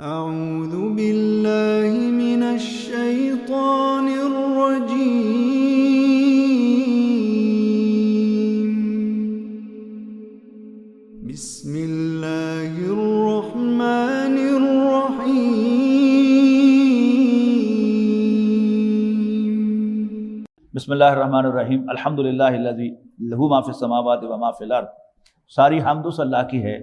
أعوذ بالله من الشيطان الرجيم. بسم الله الرحمن الرحيم. بسم اللہ الرحمن الرحیم. الحمدللہ الذی لہ ما فی السماوات و ما فی الارض. ساری حمد اس اللہ کی ہے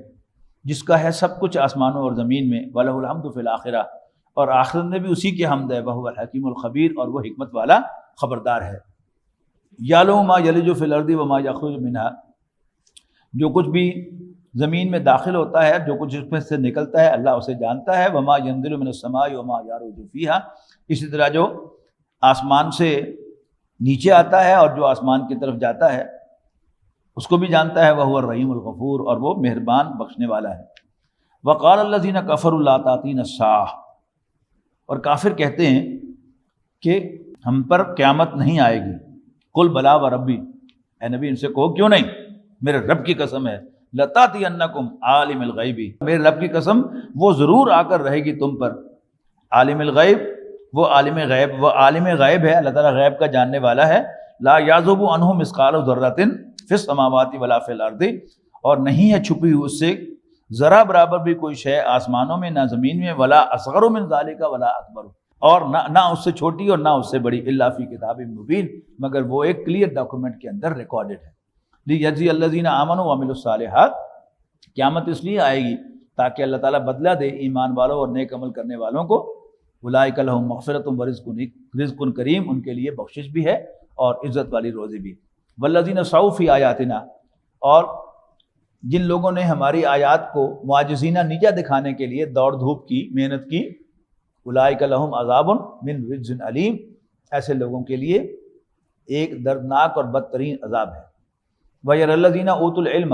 جس کا ہے سب کچھ آسمانوں اور زمین میں. وَلَهُ الْحَمْدُ فِي الْآخِرَةِ، اور آخرت میں بھی اسی کی حمد ہے. وَهُوَ الْحَكِيمُ الْخَبِيرُ، اور وہ حکمت والا خبردار ہے. یعلم ما یلج فی الارض وما یخرج منها، جو کچھ بھی زمین میں داخل ہوتا ہے، جو کچھ اس میں سے نکلتا ہے، اللہ اسے جانتا ہے. وما ينزل من السماء وما يعرج فيها، اسی طرح جو آسمان سے نیچے آتا ہے اور جو آسمان کی طرف جاتا ہے اس کو بھی جانتا ہے. وَهُوَ الرَّحِيمُ الْغَفُورُ، اور وہ مہربان بخشنے والا ہے. وَقَالَ الَّذِينَ كَفَرُوا لَا تَأْتِينَا السَّاعَةُ، اور کافر کہتے ہیں کہ ہم پر قیامت نہیں آئے گی. قُلْ بَلَا وَرَبِّي، اے نبی ان سے کہو کیوں نہیں، میرے رب کی قسم ہے. لَتَأْتِيَنَّكُمْ عَالِمِ الْغَيْبِ، میرے رب کی قسم وہ ضرور آ کر رہے گی تم پر. عالم الغیب، وہ عالم غیب، وہ عالم غیب ہے، اللہ تعالیٰ غیب کا جاننے والا ہے. لا یعزب عنہ مثقال ذرۃ فی السماوات ولا فی الارض، اور نہیں ہے چھپی ہوئی اس سے ذرا برابر بھی کوئی شے آسمانوں میں نہ زمین میں. ولا اصغر من ذلک ولا اکبر، اور نہ اس سے چھوٹی اور نہ اس سے بڑی. الا فی کتاب مبین، مگر وہ ایک کلیئر ڈاکومنٹ کے اندر ریکارڈڈ ہے. لیجزی الذین آمنوا وعملوا الصالحات، قیامت اس لیے آئے گی تاکہ اللہ تعالیٰ بدلہ دے ایمان والوں اور نیک عمل کرنے والوں کو. اولئک لہم مغفرۃ ورزق کریم، ان کے لیے بخشش بھی ہے اور عزت والی روزی بھی. والذین سعوا فی آیاتنا، اور جن لوگوں نے ہماری آیات کو معجزینہ نیچا دکھانے کے لیے دوڑ دھوپ کی، محنت کی. اولئک لہم عذاب من رجز علیم، ایسے لوگوں کے لیے ایک دردناک اور بدترین عذاب ہے. وَيَرَى الَّذِينَ أُوتُوا الْعِلْمَ،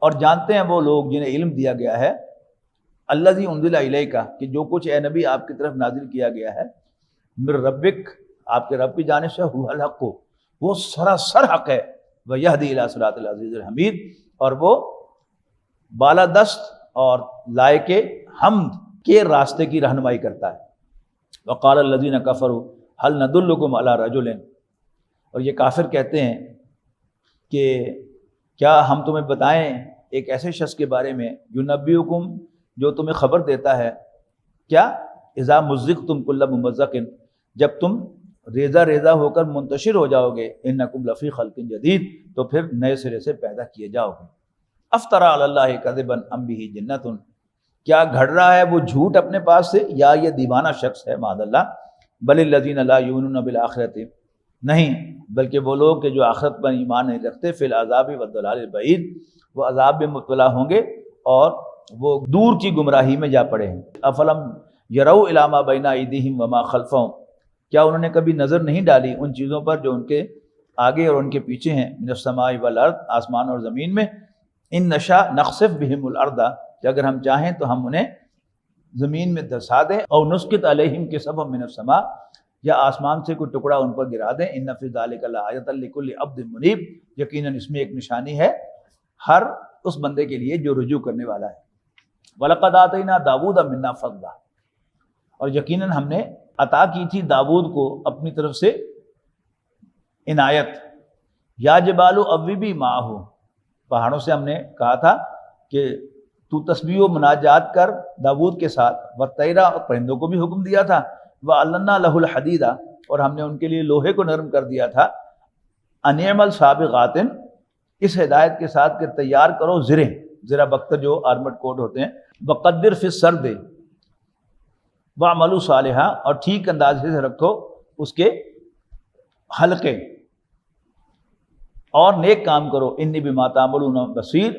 اور جانتے ہیں وہ لوگ جنہیں علم دیا گیا ہے. الَّذِي أُنزِلَ إِلَيْكَ، کہ جو کچھ اے نبی آپ کی طرف نازل کیا گیا ہے. مِن رَبِّكَ، آپ کے رب کی جانب سے. هُوَ الْحَقُّ، وہ سراسر حق ہے. وَيَهْدِي إِلَىٰ صِرَاطِ الْعَزِيزِ الْحَمِيدِ، اور وہ بالادست اور لائق حمد کے راستے کی رہنمائی کرتا ہے. وَقَالَ الَّذِينَ كَفَرُوا هَلْ نَدُلُّكُمْ عَلَىٰ رَجُلٍ، اور یہ کافر کہتے ہیں کہ کیا ہم تمہیں بتائیں ایک ایسے شخص کے بارے میں. يُنَبِّئُكُمْ، جو تمہیں خبر دیتا ہے. کیا؟ اذا مزقتم کل ممزق، جب تم ریزہ ریزہ ہو کر منتشر ہو جاؤ گے. انکم لفی خلق جدید، تو پھر نئے سرے سے پیدا کیے جاؤ گے. افطرى علی اللہ کذبا ام بہ جنۃ، کیا گھڑ رہا ہے وہ جھوٹ اپنے پاس سے، یا یہ دیوانہ شخص ہے معاذ اللہ. بل الذین لا یؤمنون بالآخرۃ، نہیں بلکہ وہ لوگ کہ جو آخرت پر ایمان نہیں رکھتے. فی العذاب والضلال البعید، وہ عذاب میں مبتلا ہوں گے اور وہ دور کی گمراہی میں جا پڑے ہیں. افلم یروا الی ما بین ایدیہم وما خلفہم، کیا انہوں نے کبھی نظر نہیں ڈالی ان چیزوں پر جو ان کے آگے اور ان کے پیچھے ہیں. من السماء والارض، آسمان اور زمین میں. ان نشاء نخسف بہم الارض، کہ اگر ہم چاہیں تو ہم انہیں زمین میں دھسا دیں. او نسقط علیہم کسفا من السماء، یا آسمان سے کوئی ٹکڑا ان پر گرا دیں. ان فی ذلک لآیۃ لکل عبد منیب، یقیناً اس میں ایک نشانی ہے ہر اس بندے کے لیے جو رجوع کرنے والا ہے. وَلَقَدْ آتَيْنَا دَاوُودَ مِنَّا فَضْلًا، اور یقیناً ہم نے عطا کی تھی داود کو اپنی طرف سے عنایت. یا جبال اوبی معہ، پہاڑوں سے ہم نے کہا تھا کہ تو تسبیح و مناجات کر داود کے ساتھ. والطیر، اور پرندوں کو بھی حکم دیا تھا. وَعَلَّنَّا لَهُ الْحَدِيدَ، اور ہم نے ان کے لیے لوہے کو نرم کر دیا تھا. أَنِ اعْمَلْ سَابِغَاتٍ، اس ہدایت کے ساتھ کہ تیار کرو زریں، زرہ بختر جو آرمڈ کوڈ ہوتے ہیں. وَقَدِّرْ فِي السَّرْدِ وَعْمَلُوا صَالِحًا، اور ٹھیک اندازے سے رکھو اس کے حلقے اور نیک کام کرو. انی بما تعملون بصیر،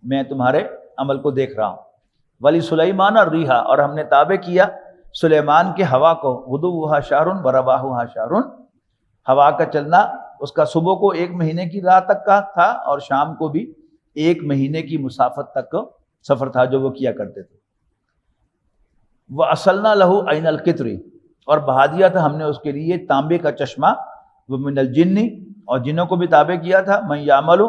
میں تمہارے عمل کو دیکھ رہا ہوں. وَلِسُلَيْمَانَ الرِّيحَ، اور ہم نے تابع کیا سلیمان کے ہوا کو. غُدُوُّهَا شَهْرٌ وَرَوَاحُهَا شَهْرٌ، ہوا کا چلنا اس کا صبح کو 1 مہینے کی راہ تک کا تھا اور شام کو بھی 1 مہینے کی مسافت تک سفر تھا جو وہ کیا کرتے تھے. وَأَصَلْنَا لَهُ عَيْنَ الْقِطْرِ، اور بہا دیا تھا ہم نے اس کے لیے تانبے کا چشمہ. وَمِنَ الْجِنِّ، اور جنوں کو بھی تابع کیا تھا. مَن يَعْمَلُ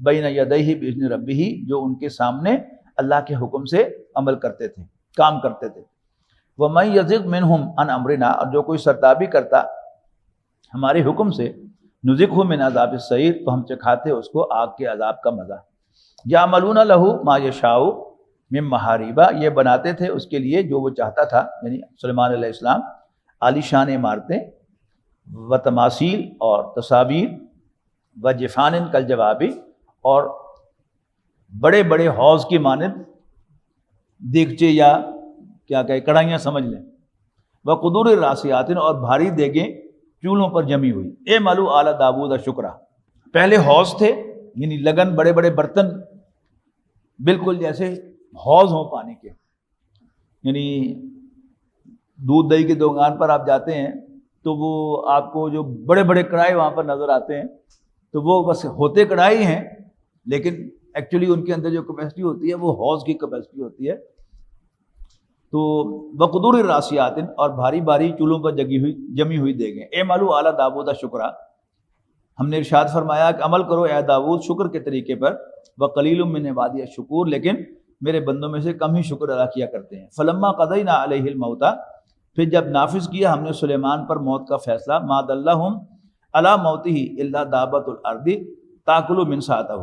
بَيْنَ يَدَيْهِ بِإِذْنِ رَبِّهِ، جو ان کے سامنے اللہ کے حکم سے عمل کرتے تھے، کام کرتے تھے۔ وَمَن يَزِغْ مِنْهُمْ عَنْ أَمْرِنَا، اور جو کوئی سرتابی کرتا ہمارے حکم سے، نُذِقْهُ مِنْ عَذَابِ السَّعِيرِ، تو ہم چکھاتے اس کو آگ کے عذاب کا مزہ۔ يَعْمَلُونَ لَهُ مَا يَشَاءُ مِن مَحَارِبَ، یہ بناتے تھے اس کے لیے جو وہ چاہتا تھا، یعنی سلیمان علیہ السلام، عالی شان عمارتیں، و تماثیل اور تصاویر، و جفان کالجوابی، اور بڑے بڑے حوض کی مانند دیگچے یا کیا کہے کڑھائیاں سمجھ لیں، و قدور الراسیات، اور بھاری دیگیں چولہوں پر جمی ہوئی۔ اے مالو اعلی داود شکرا، پہلے حوض تھے، یعنی لگن، بڑے بڑے برتن، بالکل جیسے حوض ہوں پانی کے، یعنی دودھ دہی کی دکان پر آپ جاتے ہیں تو وہ آپ کو جو بڑے بڑے کڑھائی وہاں پر نظر آتے ہیں، تو وہ بس ہوتے کڑھائی ہیں، لیکن ایکچولی ان کے اندر جو کیپیسٹی ہوتی ہے وہ حوض کی کیپیسٹی ہوتی ہے۔ تو وقدور الراسیات، اور بھاری بھاری چولہوں پر جمی ہوئی دیگیں۔ اے مالو اعلی داود شکرا، ہم نے ارشاد فرمایا کہ عمل کرو اے داود شکر کے طریقے پر، وقلیل من عبادی الشکور، لیکن میرے بندوں میں سے کم ہی شکر ادا کیا کرتے ہیں۔ فلما قضینا علیہ الموت، پھر جب نافذ کیا ہم نے سلیمان پر موت کا فیصلہ، ما دلہم علی موتہ الا دابۃ الارض تاکل من ساعتہ،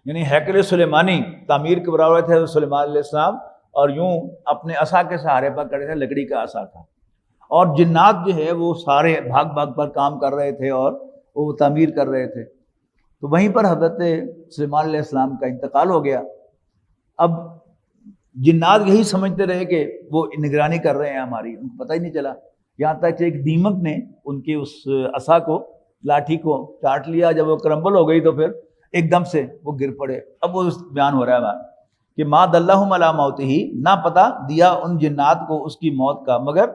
یعنی ہیکل سلیمانی تعمیر کے برابر تھے سلیمان علیہ السلام، اور یوں اپنے عصا کے سہارے پر کھڑے تھے، لکڑی کا عصا تھا، اور جنات جو ہے وہ سارے بھاگ بھاگ پر کام کر رہے تھے اور وہ تعمیر کر رہے تھے۔ تو وہیں پر حضرت سلیمان علیہ السلام کا انتقال ہو گیا۔ اب جنات یہی سمجھتے رہے کہ وہ نگرانی کر رہے ہیں ہماری، ان کو پتہ ہی نہیں چلا، یہاں تک کہ ایک دیمک نے ان کی اس عصا کو، لاٹھی کو چاٹ لیا، جب وہ کرمبل ہو گئی تو پھر ایک دم سے وہ گر پڑے۔ اب وہ بیان ہو رہا ہے وہاں کہ ما دلہم علی موتہ، نہ پتہ دیا ان جنات کو اس کی موت کا، مگر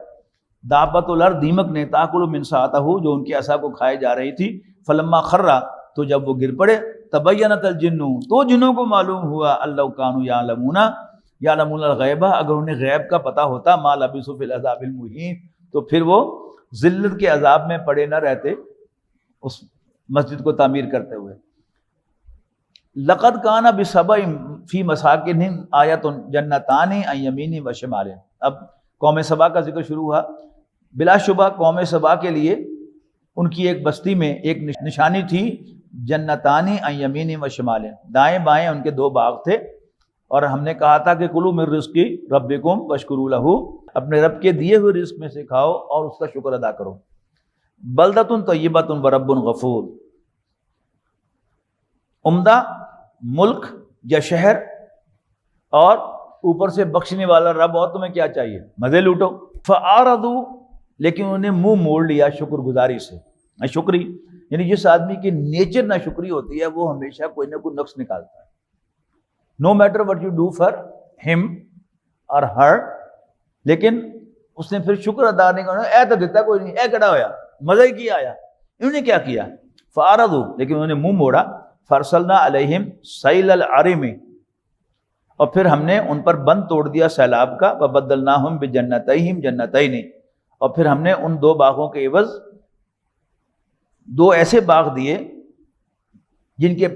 دابۃ الارض، دیمک نے، تاکل من ساعتہ، جو ان کی عصا کو کھائے جا رہی تھی، فلما خرّ، تو جب وہ گر پڑے، تبینت الجن، تو جنوں کو معلوم ہوا، اللہ کانوا یعلمون الغیب، اگر انہیں غیب کا پتہ ہوتا، ما لبثوا فی العذاب المہین، تو پھر وہ ذلت کے عذاب میں پڑے نہ رہتے اس مسجد کو تعمیر کرتے ہوئے۔ لقد کان بسبأ فی مساکنہم آیۃ جنتان عن یمین و شمال، اب قوم سبا کا ذکر شروع ہوا۔ بلا شبہ قوم سبا کے لیے ان کی ایک بستی میں ایک نشانی تھی، جنتان عن یمین و شمال، دائیں بائیں ان کے دو باغ تھے، اور ہم نے کہا تھا کہ کلوا من رزق ربکم واشکروا لہ، اپنے رب کے دیے ہوئے رزق میں سے کھاؤ اور اس کا شکر ادا کرو۔ بلدۃ طیبۃ ورب غفور، عمدہ ملک یا شہر اور اوپر سے بخشنے والا رب، اور تمہیں کیا چاہیے، مزے لوٹو۔ فاعرضوا، لیکن انہوں نے منہ موڑ لیا شکر گزاری سے، ناشکری، یعنی جس آدمی کی نیچر ناشکری ہوتی ہے وہ ہمیشہ کوئی نہ کوئی نقص نکالتا ہے، no matter what you do for ہم اور ہر، لیکن اس نے پھر شکر ادا نہیں کرنا، اے تو دیتا کوئی نہیں، اے کڑا ہویا، مزہ ہی کیا آیا، انہوں نے کیا کیا، فاعرضوا، لیکن انہوں نے منہ موڑا، فارسلنا علیہم سیل العرم، اور پھر ہم نے ان پر بند توڑ دیا سیلاب کا، وبدلناہم بجنتیہم جنتین، اور پھر ہم نے ان دو باغوں کے عوض دو ایسے باغ دیے جن کے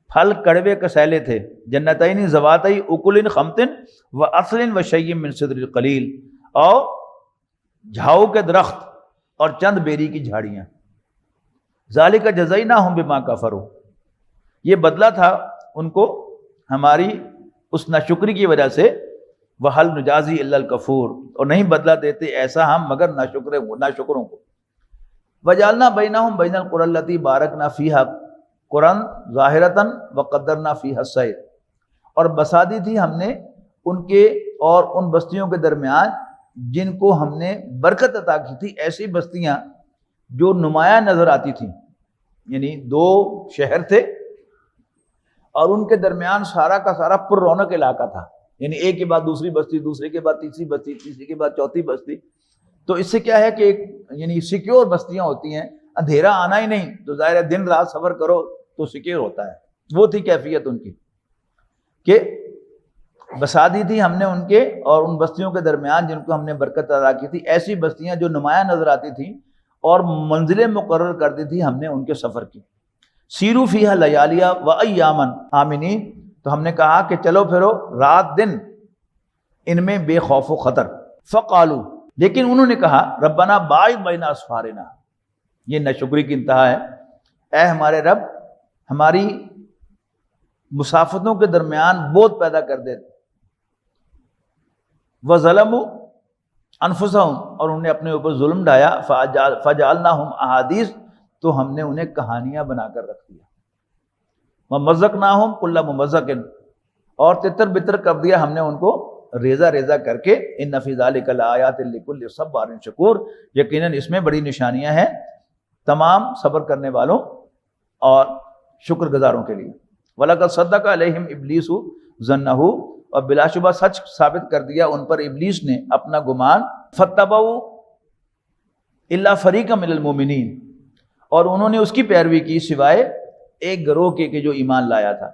پھل کڑوے کسیلے تھے، جنتین ذواتئی اکل خمط واصل وشیء من صدر قلیل، اور جھاؤ کے درخت اور چند بیری کی جھاڑیاں، ذالک جزیناہم بما کفروا، یہ بدلہ تھا ان کو ہماری اس ناشکری کی وجہ سے، وَهَلْ نُجَازِي إِلَّا الْكَفُورَ، اور نہیں بدلہ دیتے ایسا ہم مگر ناشکروں کو۔ وَجَعَلْنَا بَيْنَهُمْ بَيْنَ الْقُرَى الَّتِي بَارَكْنَا فِيهَا قُرًى ظَاهِرَةً وَقَدَّرْنَا فِيهَا السَّيْرَ، اور بسا دی تھی ہم نے ان کے اور ان بستیوں کے درمیان جن کو ہم نے برکت عطا کی تھی، ایسی بستیاں جو نمایاں نظر آتی تھیں، یعنی دو شہر تھے اور ان کے درمیان سارا کا سارا پر رونق علاقہ تھا، یعنی ایک کے بعد دوسری بستی، دوسرے کے بعد تیسری بستی، تیسری کے بعد چوتھی بستی۔ تو اس سے کیا ہے کہ ایک یعنی سیکیور بستیاں ہوتی ہیں، اندھیرا آنا ہی نہیں، تو ظاہر ہے دن رات سفر کرو تو سیکیور ہوتا ہے، وہ تھی کیفیت ان کی کہ بسا دی تھی ہم نے ان کے اور ان بستیوں کے درمیان جن کو ہم نے برکت عطا کی تھی، ایسی بستیاں جو نمایاں نظر آتی تھیں اور منزلیں مقرر کر دی تھی ہم نے ان کے سفر کی۔ سیرو فیہا لیالیہ و ایامن آمنین، تو ہم نے کہا کہ چلو پھرو رات دن ان میں بے خوف و خطر. فقالو، لیکن انہوں نے کہا ربنا باعث بین اسفارنا، یہ ناشکری کی انتہا ہے، اے ہمارے رب ہماری مسافتوں کے درمیان بوجھ پیدا کر دے. وظلموا انفسہم، اور انہوں نے اپنے اوپر ظلم ڈایا. فجعلناہم احادیث، تو ہم نے انہیں کہانیاں بنا کر رکھ دیا. ومزقناہم کل ممزق، اور تتر بتر کر دیا ہم نے ان کو ریزہ ریزہ کر کے. ان فی ذلک لآیات لکل صبار شکور، یقیناً اس میں بڑی نشانیاں ہیں تمام صبر کرنے والوں اور شکر گزاروں کے لیے. وَلَقَدْ صَدَّقَ عَلَيْهِمْ إِبْلِيسُ ظَنَّهُ، اور بلا شبہ سچ ثابت کر دیا ان پر ابلیس نے اپنا گمان. فَاتَّبَعُوا إِلَّا فَرِيقًا مِنَ الْمُؤْمِنِينَ، اور انہوں نے اس کی پیروی کی سوائے ایک گروہ کے کہ جو ایمان لایا تھا.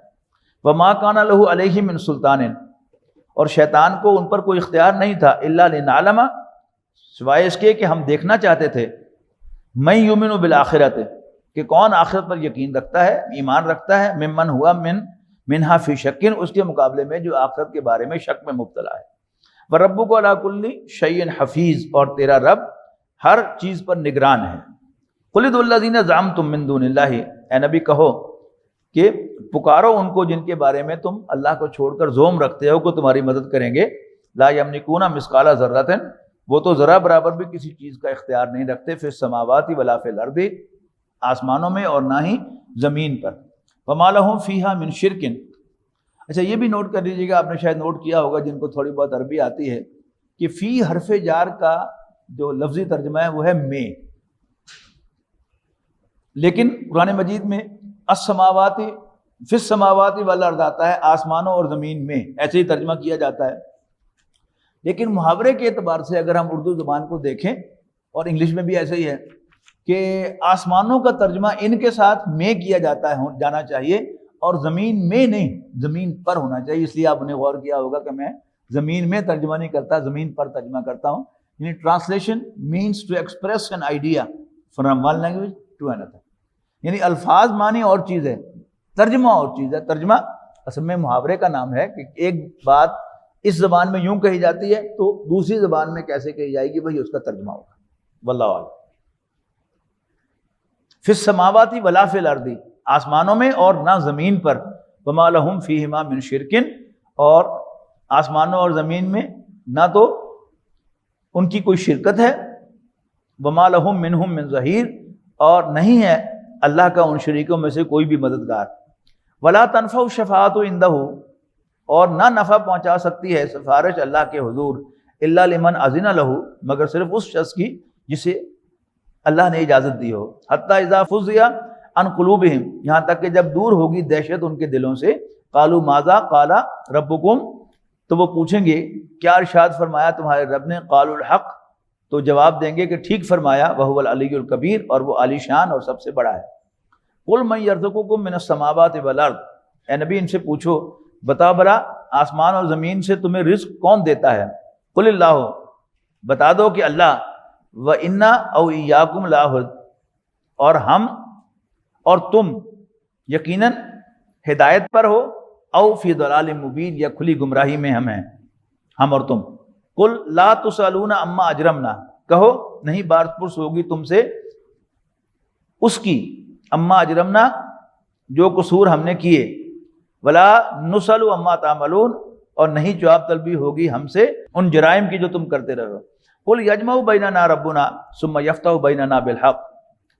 وَمَا كَانَ لَهُ عَلَيْهِمْ مِنْ سُلْطَانٍ، اور شیطان کو ان پر کوئی اختیار نہیں تھا. إِلَّا لِنَعْلَمَ، سوائے اس کے کہ ہم دیکھنا چاہتے تھے. مَن يُؤْمِنُ بِالْآخِرَةِ، کہ کون آخرت پر یقین رکھتا ہے، ایمان رکھتا ہے. ممن ہوا منہا فی شکن، اس کے مقابلے میں جو آخرت کے بارے میں شک میں مبتلا ہے. وَرَبُّكَ عَلَىٰ كُلِّ شَيْءٍ حَفِيظٌ، اور تیرا رب ہر چیز پر نگران ہے. قُلِ ادْعُوا الَّذِينَ زَعَمْتُم مِّن دُونِ اللَّهِ، اے نبی کہو کہ پکارو ان کو جن کے بارے میں تم اللہ کو چھوڑ کر زوم رکھتے ہو کہ تمہاری مدد کریں گے. لا یملکون مثقال ذرۃ، وہ تو ذرہ برابر بھی کسی چیز کا اختیار نہیں رکھتے. فی السماوات ولا فی الارض، آسمانوں میں اور نہ ہی زمین پر. وما لہم فیہا من شرک، اچھا یہ بھی نوٹ کر لیجیے گا، آپ نے شاید نوٹ کیا ہوگا جن کو تھوڑی بہت عربی آتی ہے، کہ فی حرف جار کا جو لفظی ترجمہ ہے وہ ہے میں، لیکن قرآن مجید میں السماوات فی السماوات والارض آتا ہے، آسمانوں اور زمین میں، ایسے ہی ترجمہ کیا جاتا ہے. لیکن محاورے کے اعتبار سے اگر ہم اردو زبان کو دیکھیں، اور انگلش میں بھی ایسے ہی ہے کہ آسمانوں کا ترجمہ ان کے ساتھ میں کیا جانا چاہیے، اور زمین میں نہیں، زمین پر ہونا چاہیے. اس لیے آپ نے غور کیا ہوگا کہ میں زمین میں ترجمہ نہیں کرتا، زمین پر ترجمہ کرتا ہوں. یعنی translation means to express an idea from one language to اندر، یعنی الفاظ معنی اور چیز ہے، ترجمہ اور چیز ہے. ترجمہ اصل میں محاورے کا نام ہے کہ ایک بات اس زبان میں یوں کہی جاتی ہے تو دوسری زبان میں کیسے کہی جائے گی، وہی اس کا ترجمہ ہوگا. واللہ اعلم. فی السماوات ولا فی الارض، آسمانوں میں اور نہ زمین پر. وما لہم فیہما من شرک، اور آسمانوں اور زمین میں نہ تو ان کی کوئی شرکت ہے. وما لہم منہم من ظہیر، اور نہیں ہے اللہ کا ان شریکوں میں سے کوئی بھی مددگار. ولا تنفع الشفاعۃ عندہ، اور نہ نفع پہنچا سکتی ہے سفارش اللہ کے حضور. الا لمن اذن لہ، مگر صرف اس شخص کی جسے اللہ نے اجازت دی ہو. حتی اذا فزع عن قلوبہم، یہاں تک کہ جب دور ہوگی دہشت ان کے دلوں سے. قالوا ماذا قال ربکم، تو وہ پوچھیں گے کیا ارشاد فرمایا تمہارے رب نے. قالوا الحق، تو جواب دیں گے کہ ٹھیک فرمایا. وہو العلی الکبیر، اور وہ عالی شان اور سب سے بڑا ہے. قل من یرزقکم من السماوات والارض، اے نبی ان سے پوچھو بتا بلا آسمان اور زمین سے تمہیں رزق کون دیتا ہے. قل اللہ، بتا دو کہ اللہ. وَإِنَّا أَوْ إِيَّاكُمْ لَاهُدٍ، اور ہم اور تم یقیناً ہدایت پر ہو. او فی ضلال مبین، یا کھلی گمراہی میں ہم ہیں، ہم اور تم. قل لا تسألون عما اجرمنا، کہو نہیں بات پرس ہوگی تم سے اس کی، اما اجرمنا جو قصور ہم نے کیے. ولا نسأل عما تعملون، اور نہیں جواب طلبی ہوگی ہم سے ان جرائم کی جو تم کرتے رہو. قل یجمع بیننا ربنا ثم یفتح بیننا بالحق،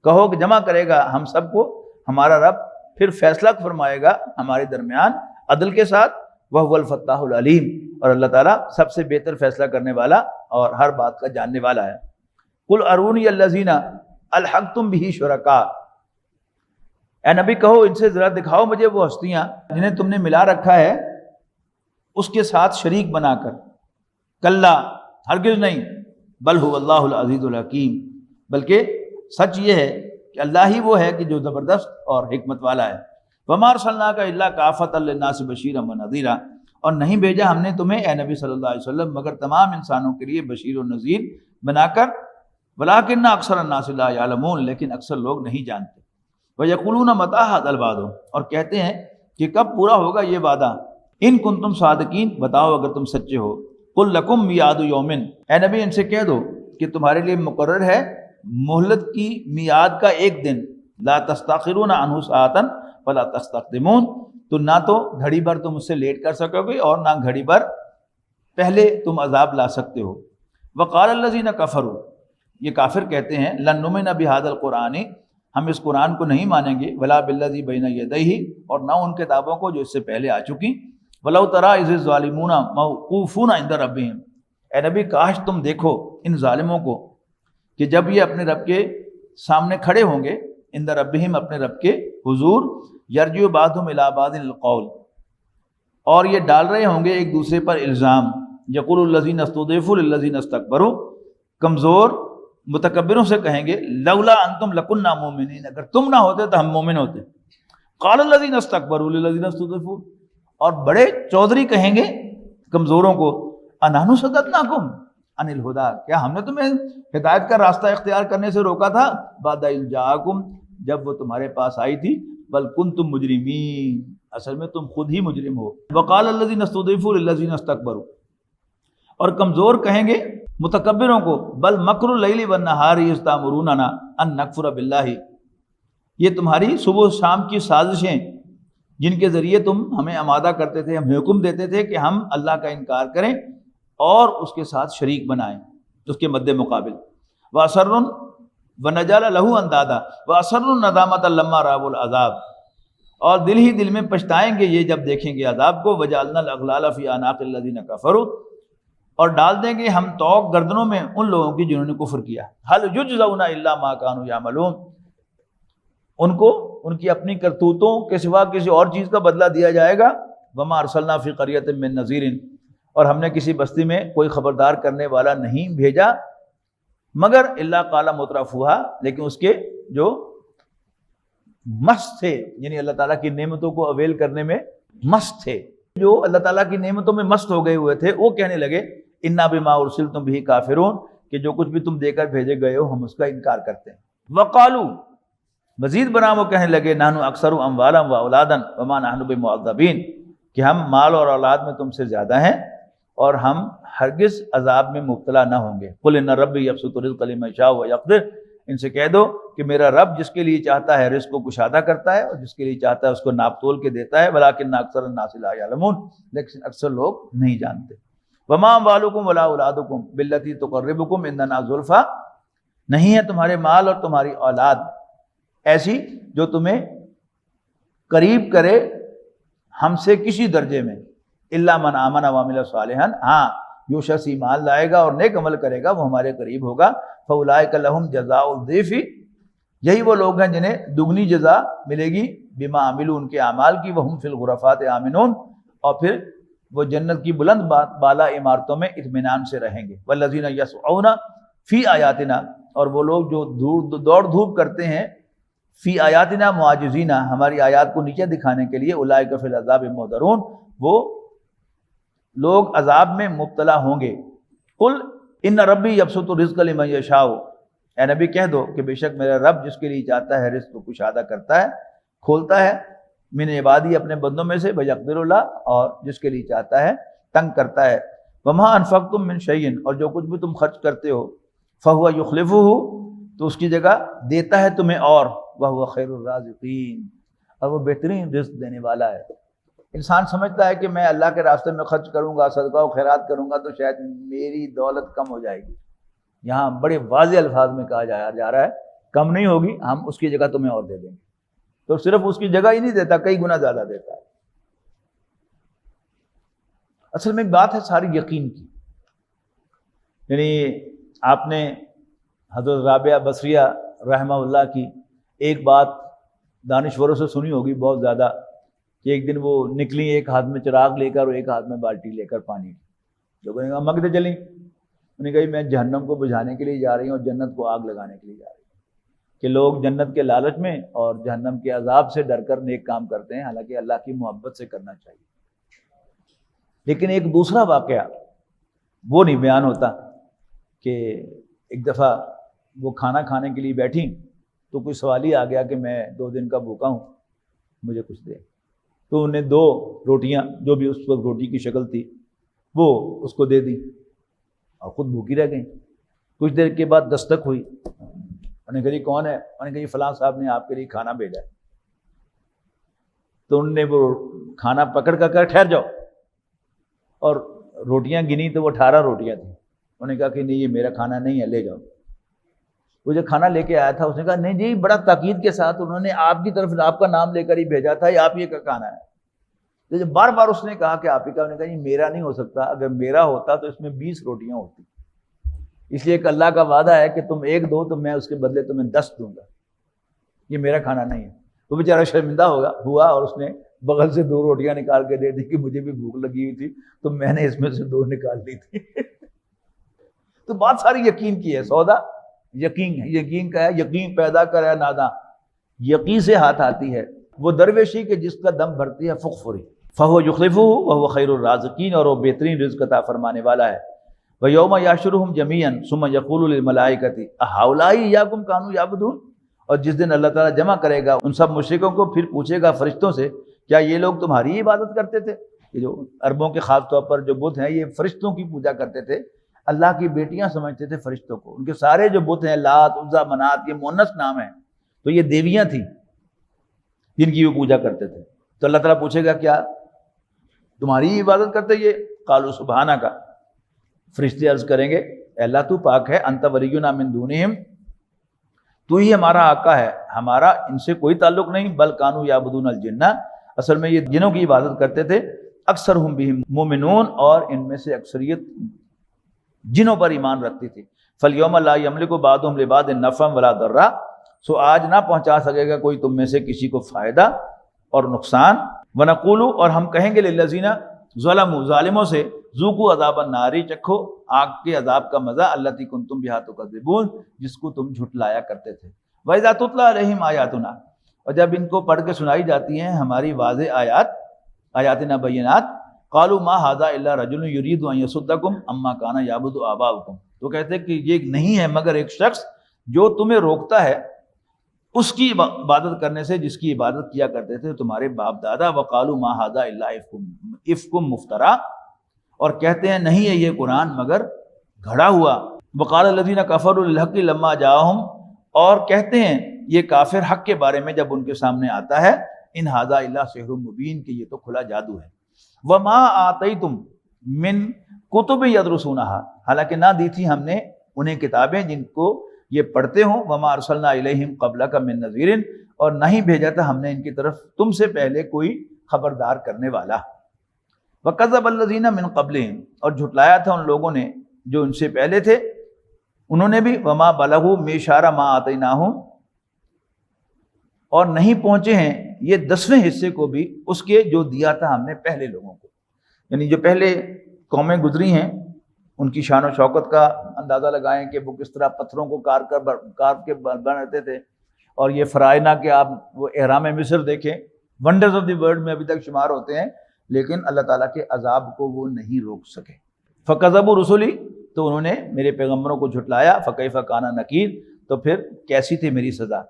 کہو کہ جمع کرے گا ہم سب کو ہمارا رب، پھر فیصلہ فرمائے گا ہمارے درمیان عدل کے ساتھ. وہو الفتاح العلیم، اور اللہ تعالیٰ سب سے بہتر فیصلہ کرنے والا اور ہر بات کا جاننے والا ہے. قل ارونی الذین الحقتم بہ شرکاء، اے نبی کہو ان سے ذرا دکھاؤ مجھے وہ ہستیاں جنہیں تم نے ملا رکھا ہے اس کے ساتھ شریک بنا کر. کلا، ہرگز نہیں. بل هو اللہ العزیز الحکیم، بلکہ سچ یہ ہے کہ اللہ ہی وہ ہے کہ جو زبردست اور حکمت والا ہے. وما ارسلناک الا کافۃ للناس بشیرا ونذیرا، اور نہیں بھیجا ہم نے تمہیں اے نبی صلی اللہ علیہ وسلم مگر تمام انسانوں کے لیے بشیر و نذیر بنا کر. ولکن اکثر الناس لا یعلمون، لیکن اکثر لوگ نہیں جانتے. ویقولون متی ھذا الوعد، اور کہتے ہیں کہ کب پورا ہوگا یہ وعدہ. ان کنتم صادقین، بتاؤ اگر تم سچے ہو. قل لکم میعاد یومن، اے نبی ان سے کہہ دو کہ تمہارے لیے مقرر ہے مہلت کی میعاد کا ایک دن. لا تستاخرون عنہ ساعۃ ولا تستقدمون، تو نہ تو گھڑی بھر تم اس سے لیٹ کر سکو گے اور نہ گھڑی بھر پہلے تم عذاب لا سکتے ہو. وقال الذین کفروا، یہ کافر کہتے ہیں لن نؤمن بہذا القرآن، ہم اس قرآن کو نہیں مانیں گے، ولا بالذی بین یدیہ، اور نہ ان کتابوں کو جو اس سے پہلے آ چکی. ولو تری اذ الظالمون موقوفون عند ربہم، اے نبی کاش تم دیکھو ان ظالموں کو کہ جب یہ اپنے رب کے سامنے کھڑے ہوں گے، عند ربہم اپنے رب کے حضور، یرجع بعضهم الی بعض القول، اور یہ ڈال رہے ہوں گے ایک دوسرے پر الزام. یقول الذین استضعفوا للذین استکبروا، کمزور متکبروں سے کہیں گے لولا انتم لکنا مؤمنین، اگر تم نہ ہوتے تو ہم مومن ہوتے. قال الذین استکبروا للذین استضعفوا، اور بڑے چودھری کہیں گے کمزوروں کو انحن صددناکم عن الہدی، کیا ہم نے تمہیں ہدایت کا راستہ اختیار کرنے سے روکا تھا؟ بعد اذ جاءکم، جب وہ تمہارے پاس آئی تھی. بل کنتم مجرمین، اصل میں تم خود ہی مجرم ہو. وقال الذین استضعفوا للذین استکبروا، اور کمزور کہیں گے متکبروں کو بل مکر اللیل والنہار اذ تأمروننا ان نکفر باللہ، یہ تمہاری صبح و شام کی سازشیں جن کے ذریعے تم ہمیں آمادہ کرتے تھے، ہمیں حکم دیتے تھے کہ ہم اللہ کا انکار کریں اور اس کے ساتھ شریک بنائیں اس کے مد مقابل. وَأَسَرٌّ وَنَجَعَلَ لَهُ أَندَادًا وَأَسَرُّ النَّدَامَةَ لَمَّا رَأَوُا الْعَذَابَ، اور دل ہی دل میں پچھتائیں گے یہ جب دیکھیں گے عذاب کو. وَجَعَلْنَا الْأَغْلَالَ فِي أَعْنَاقِ الَّذِينَ كَفَرُوا، اور ڈال دیں گے ہم طوق گردنوں میں ان لوگوں کی جنہوں نے کفر کیا. هَلْ يُجْزَوْنَ إِلَّا مَا كَانُوا يَعْمَلُونَ، ان کو ان کی اپنی کرتوتوں کے سوا کسی اور چیز کا بدلہ دیا جائے گا. وَمَا أَرْسَلْنَا فِي قَرْيَةٍ مِّن نَذِيرٍ، اور ہم نے کسی بستی میں کوئی خبردار کرنے والا نہیں بھیجا مگر الا قال مترفوها، لیکن اس کے جو مست تھے، یعنی اللہ تعالیٰ کی نعمتوں کو اویل کرنے میں مست تھے، جو اللہ تعالیٰ کی نعمتوں میں مست ہو گئے ہوئے تھے، وہ کہنے لگے انا بما ارسلتم به کافرون، کہ جو کچھ بھی تم دے کر بھیجے گئے ہو ہم اس کا انکار کرتے ہیں. وقالو، مزید بنا وہ کہنے لگے نحن اکثر اموالا و اولادا وما نحن بمعذبین، کہ ہم مال اور اولاد میں تم سے زیادہ ہیں اور ہم ہرگز عذاب میں مبتلا نہ ہوں گے. قل ان ربی یبسط الرزق لمن یشاء ویقدر، ان سے کہہ دو کہ میرا رب جس کے لیے چاہتا ہے رزق کو کشادہ کرتا ہے اور جس کے لیے چاہتا ہے اس کو ناپ تول کے دیتا ہے. ولکن اکثر الناس لا یعلمون، لیکن اکثر لوگ نہیں جانتے. وما اموالکم ولا اولادکم بالتی تقربکم عندنا زلفی، نہیں ہے تمہارے مال اور تمہاری اولاد ایسی جو تمہیں قریب کرے ہم سے کسی درجے میں. الا من آمن وعمل صالحا، ہاں جو شخص ایمان لائے گا اور نیک عمل کرے گا وہ ہمارے قریب ہوگا. فاولئک لهم جزاء الضعف، یہی وہ لوگ ہیں جنہیں دگنی جزا ملے گی بما عملوا، ان کے اعمال کی. وهم فی الغرفات آمنون، اور پھر وہ جنت کی بلند بالا عمارتوں میں اطمینان سے رہیں گے. والذین یسعون فی آیاتنا، اور وہ لوگ جو دوڑ دھوپ کرتے ہیں فی آیاتنا معاجزین، ہماری آیات کو نیچے دکھانے کے لیے. اولئک فی العذاب محضرون، وہ لوگ عذاب میں مبتلا ہوں گے. قل ان ربی یبسط الرزق لمن یشاء، اے نبی کہہ دو کہ بے شک میرا رب جس کے لیے چاہتا ہے رزق کو کشادہ کرتا ہے، کھولتا ہے. من عبادی، اپنے بندوں میں سے. ویقدر اللہ، اور جس کے لیے چاہتا ہے تنگ کرتا ہے. وما انفقتم من شیء، اور جو کچھ بھی تم خرچ کرتے ہو فہو یخلفہ، تو اس کی جگہ دیتا ہے تمہیں. اور وہو خیر الرازقین، اور وہ بہترین رزق دینے والا ہے. انسان سمجھتا ہے کہ میں اللہ کے راستے میں خرچ کروں گا، صدقہ و خیرات کروں گا تو شاید میری دولت کم ہو جائے گی. یہاں بڑے واضح الفاظ میں کہا جا رہا ہے کم نہیں ہوگی، ہم اس کی جگہ تمہیں اور دے دیں گے. تو صرف اس کی جگہ ہی نہیں دیتا، کئی گنا زیادہ دیتا ہے. اصل میں بات ہے ساری یقین کی. یعنی آپ نے حضرت رابعہ بصریہ رحمہ اللہ کی ایک بات دانشوروں سے سنی ہوگی بہت زیادہ، کہ ایک دن وہ نکلی ایک ہاتھ میں چراغ لے کر اور ایک ہاتھ میں بالٹی لے کر پانی. لوگوں نے کہا مگتے چلیں، انہوں نے کہا میں جہنم کو بجھانے کے لیے جا رہی ہوں اور جنت کو آگ لگانے کے لیے جا رہی ہوں. کہ لوگ جنت کے لالچ میں اور جہنم کے عذاب سے ڈر کر نیک کام کرتے ہیں، حالانکہ اللہ کی محبت سے کرنا چاہیے. لیکن ایک دوسرا واقعہ وہ نہیں بیان ہوتا کہ ایک دفعہ وہ کھانا کھانے کے لیے بیٹھی تو کوئی سوال ہی آ گیا کہ میں 2 دن کا بھوکا ہوں، مجھے کچھ دے. تو انہیں 2 روٹیاں جو بھی اس وقت روٹی کی شکل تھی وہ اس کو دے دی اور خود بھوکی رہ گئیں۔ کچھ دیر کے بعد دستک ہوئی، انہوں نے کہا جی کون ہے؟ انہوں نے کہا جی فلاں صاحب نے آپ کے لیے کھانا بھیجا ہے۔ تو انہوں نے وہ کھانا پکڑ کر کہا ٹھہر جاؤ، اور روٹیاں گنی تو وہ 18 روٹیاں تھیں۔ انہوں نے کہا کہ نہیں یہ میرا کھانا نہیں ہے، لے جاؤ۔ وہ جو کھانا لے کے آیا تھا اس نے کہا نہیں جی، بڑا تاکید کے ساتھ انہوں نے آپ کی طرف آپ کا نام لے کر ہی بھیجا تھا، یہ آپ ہی کا کھانا ہے۔ تو جب بار بار اس نے کہا کہ آپ ہی کا، انہوں نے کہا جی میرا نہیں ہو سکتا، اگر میرا ہوتا تو اس میں 20 روٹیاں ہوتی، اس لیے کہ اللہ کا وعدہ ہے کہ تم 1 دو تو میں اس کے بدلے تمہیں 10 دوں گا، یہ میرا کھانا نہیں ہے۔ وہ بیچارہ شرمندہ ہوا اور اس نے بغل سے 2 روٹیاں نکال کے دے دی کہ مجھے بھی بھوک لگی ہوئی تھی تو میں نے اس میں سے 2 نکال لی تھی۔ تو بات ساری یقین کی ہے، سودا یقین ہے۔ یقین کا ہے، یقین پیدا کرے نادا، یقین سے ہاتھ آتی ہے وہ درویشی کہ جس کا دم بھرتی ہے فخفری، فہو یخلفہ وہو خیر الرازقین، اور وہ بہترین رزق عطا فرمانے والا ہے۔ وَيَوْمَ يَحْشُرُهُمْ جَمِيعًا ثُمَّ يَقُولُ لِلْمَلَائِكَةِ أَهَؤُلَاءِ إِيَّاكُمْ كَانُوا يَعْبُدُونَ، اور جس دن اللہ تعالیٰ جمع کرے گا ان سب مشرکوں کو، پھر پوچھے گا فرشتوں سے کیا یہ لوگ تمہاری عبادت کرتے تھے؟ یہ جو عربوں کے خاص طور پر جو بت ہیں یہ فرشتوں کی پوجا کرتے تھے، اللہ کی بیٹیاں سمجھتے تھے فرشتوں کو۔ ان کے سارے جو بت ہیں لات، عزا، منات، یہ مؤنث نام ہیں، تو یہ دیویاں تھیں جن کی وہ پوجا کرتے تھے۔ تو اللہ تعالیٰ پوچھے گا کیا تمہاری عبادت کرتے؟ یہ قالوا سبحانک، فرشتے عرض کریں گے اے اللہ تو پاک ہے، انت ولینا من دونہم، تو ہی ہمارا آقا ہے، ہمارا ان سے کوئی تعلق نہیں، بل کانوا یعبدون الجن، اصل میں یہ جنوں کی عبادت کرتے تھے، اکثرہم بہم مومنون، اور ان میں سے اکثریت جنوں پر ایمان رکھتی تھی۔ فالیوم لا یملک بعضهم لبعض نفعا ولا ضرا، سو آج نہ پہنچا سکے گا کوئی تم میں سے کسی کو فائدہ اور نقصان۔ ونقول، اور ہم کہیں گے للذین ظلموا، ظالموں سے، ذوقوا عذاب النار، چکھو آگ کے عذاب کا مزہ، التی کنتم بہا تکذبون، جس کو تم جھٹلایا کرتے تھے۔ وَإِذَا تُتْلَىٰ عَلَيْهِمْ آیاتنا، اور جب ان کو پڑھ کے سنائی جاتی ہیں ہماری واضح آیاتنا بینات، قالوا ما هذا الا رجل يريد ان يصدكم عما كان يعبد آباؤكم، تو کہتے کہ یہ نہیں ہے مگر ایک شخص جو تمہیں روکتا ہے اس کی عبادت کرنے سے جس کی عبادت کیا کرتے تھے تمہارے باپ دادا۔ وقالوا ما هذا الا افک مفترا، اور کہتے ہیں نہیں ہے یہ قرآن مگر گھڑا ہوا۔ وقال الذين كفروا للحق لما جاءهم، اور کہتے ہیں یہ کافر حق کے بارے میں جب ان کے سامنے آتا ہے، ان هذا الا سحر مبین، کہ یہ تو کھلا جادو ہے۔ وما آتیتم من کتب یدرسونها، حالانکہ نہ دی تھی ہم نے انہیں کتابیں جن کو یہ پڑھتے ہوں۔ وما ارسلنا الیہم قبلک من نذیر، اور نہیں بھیجا تھا ہم نے ان کی طرف تم سے پہلے کوئی خبردار کرنے والا۔ وکذب الذین من قبلہم، اور جھٹلایا تھا ان لوگوں نے جو ان سے پہلے تھے، انہوں نے بھی۔ وما بلغوا معشار ما آتیناہم، اور نہیں پہنچے ہیں یہ 10ویں حصے کو بھی اس کے جو دیا تھا ہم نے پہلے لوگوں کو، یعنی جو پہلے قومیں گزری ہیں ان کی شان و شوکت کا اندازہ لگائیں کہ وہ کس طرح پتھروں کو کاٹ کے بناتے تھے، اور یہ فرائنہ کے آپ وہ احرام مصر دیکھیں، ونڈرز آف دی ورلڈ میں ابھی تک شمار ہوتے ہیں، لیکن اللہ تعالیٰ کے عذاب کو وہ نہیں روک سکے۔ فَكَذَّبُوا رُسُلِي، تو انہوں نے میرے پیغمبروں کو جھٹلایا۔ فَكَيْفَ كَانَ نَكِيرِ، تو پھر کیسی تھی میری سزا۔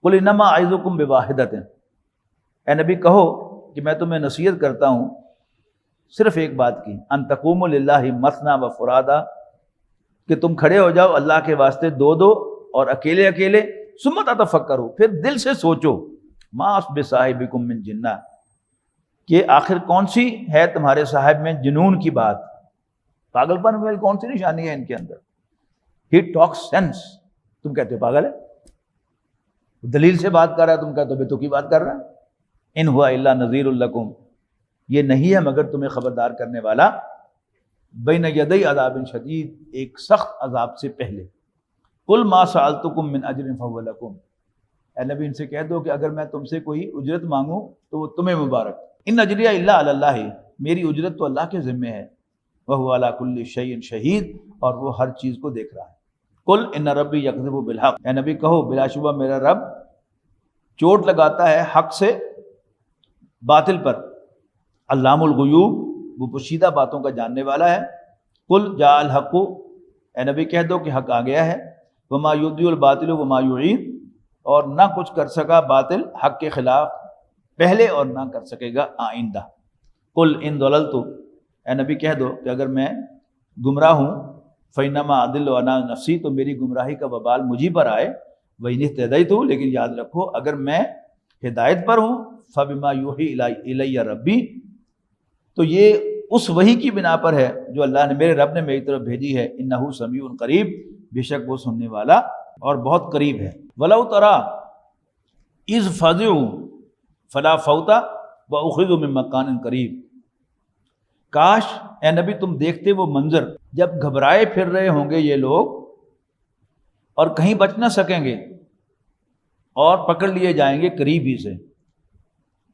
قُلْ إِنَّمَا أَعِظُكُمْ بِوَاحِدَةٍ، اے نبی کہو کہ میں تمہیں نصیحت کرتا ہوں صرف ایک بات کی، ان تقوموا للہ مثنی و فرادا، کہ تم کھڑے ہو جاؤ اللہ کے واسطے 2 اور اکیلے اکیلے، ثم تتفکروا، پھر دل سے سوچو، ما بصاحبکم من جنہ، کہ آخر کون سی ہے تمہارے صاحب میں جنون کی بات، پاگل پن میں کون سی نشانی ہے ان کے اندر۔ ہی ٹاک سینس، تم کہتے ہو پاگل ہے، دلیل سے بات کر رہا ہے، تم کہتے ہو بے تکی بات کر رہا ہے۔ ان ہوا الا نذیر لکم، یہ نہیں ہے مگر تمہیں خبردار کرنے والا، بین یدی عذاب شدید، ایک سخت عذاب سے پہلے۔ قل ما سألتکم من اجر فهو لکم، اے نبی ان سے کہہ دو کہ اگر میں تم سے کوئی اجرت مانگوں تو وہ تمہیں مبارک۔ ان اجری الا علی اللہ، میری اجرت تو اللہ کے ذمے ہے۔ وہو علی کل شیء شہید، اور وہ ہر چیز کو دیکھ رہا ہے۔ قل ان ربی یکذب بالحق، اے نبی کہو بلا شبہ میرا رب چوٹ لگاتا ہے حق سے باطل پر۔ علام الغیوب، وہ پوشیدہ باتوں کا جاننے والا ہے۔ قل جاء الحق، اے نبی کہہ دو کہ حق آ گیا ہے۔ وما یبدی الباطل وما یعید، اور نہ کچھ کر سکا باطل حق کے خلاف پہلے اور نہ کر سکے گا آئندہ۔ قل ان ضللت، اے نبی کہہ دو کہ اگر میں گمراہ ہوں، فینما اضل انا نفسی، تو میری گمراہی کا وبال مجھی پر آئے، وان اہتدیت، لیکن یاد رکھو اگر میں ہدایت پر ہوں، فبما یوحی الی ربی، تو یہ اس وحی کی بنا پر ہے جو اللہ نے میرے رب نے میری طرف بھیجی ہے، انہ سمیع قریب، بے شک وہ سننے والا اور بہت قریب ہے۔ ولو تری اذ فزعوا فلا فوت واخذوا من مکان قریب، کاش اے نبی تم دیکھتے وہ منظر جب گھبرائے پھر رہے ہوں گے یہ لوگ اور کہیں بچ نہ سکیں گے اور پکڑ لیے جائیں گے قریب ہی سے۔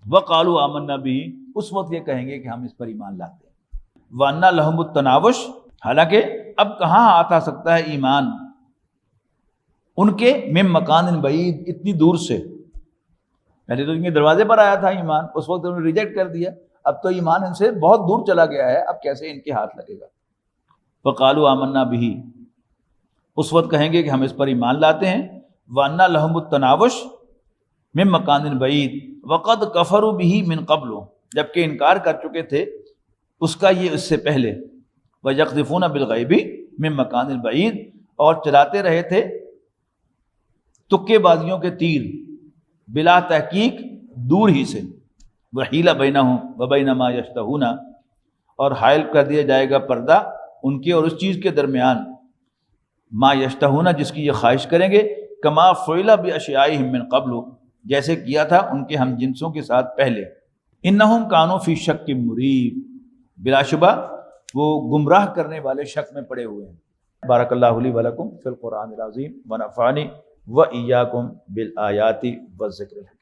وقالوا آمنا به، اس وقت یہ کہیں گے کہ ہم اس پر ایمان لاتے ہیں۔ وَأَنَّ لَهُمُ التَّنَاوُشُ، حالانکہ اب کہاں آتا سکتا ہے ایمان ان کے من مکان بعید، اتنی دور سے۔ پہلے تو ان کے دروازے پر آیا تھا ایمان، اس وقت انہوں نے ریجیکٹ کر دیا، اب تو ایمان ان سے بہت دور چلا گیا ہے، اب کیسے ان کے ہاتھ لگے گا۔ وقالوا آمنا به، اس وقت کہیں گے کہ ہم اس پر ایمان لاتے ہیں۔ وَأَنَّ لَهُمُ التَّنَاوُشُ من مکان بعید وقد کفروا به من قبل، جبکہ انکار کر چکے تھے اس کا یہ اس سے پہلے۔ وَيَقْذِفُونَ بِالْغَيْبِ من مکان بعید، اور چلاتے رہے تھے تکے بازیوں کے تیر بلا تحقیق دور ہی سے۔ وَحِيلَ بَيْنَهُمْ وَبَيْنَ مَا يَشْتَهُونَ، اور حائل کر دیا جائے گا پردہ ان کے اور اس چیز کے درمیان، ما یشتہون، جس کی یہ خواہش کریں گے، کما فعل باشیائہم من قبل، جیسے کیا تھا ان کے ہم جنسوں کے ساتھ پہلے۔ انہم کانوا فی شک مریب، بلا شبہ وہ گمراہ کرنے والے شک میں پڑے ہوئے ہیں۔ بارک اللہ لی ولکم فی القرآن العظیم ونفعنی وإیاکم بالآیات والذکر الحکیم۔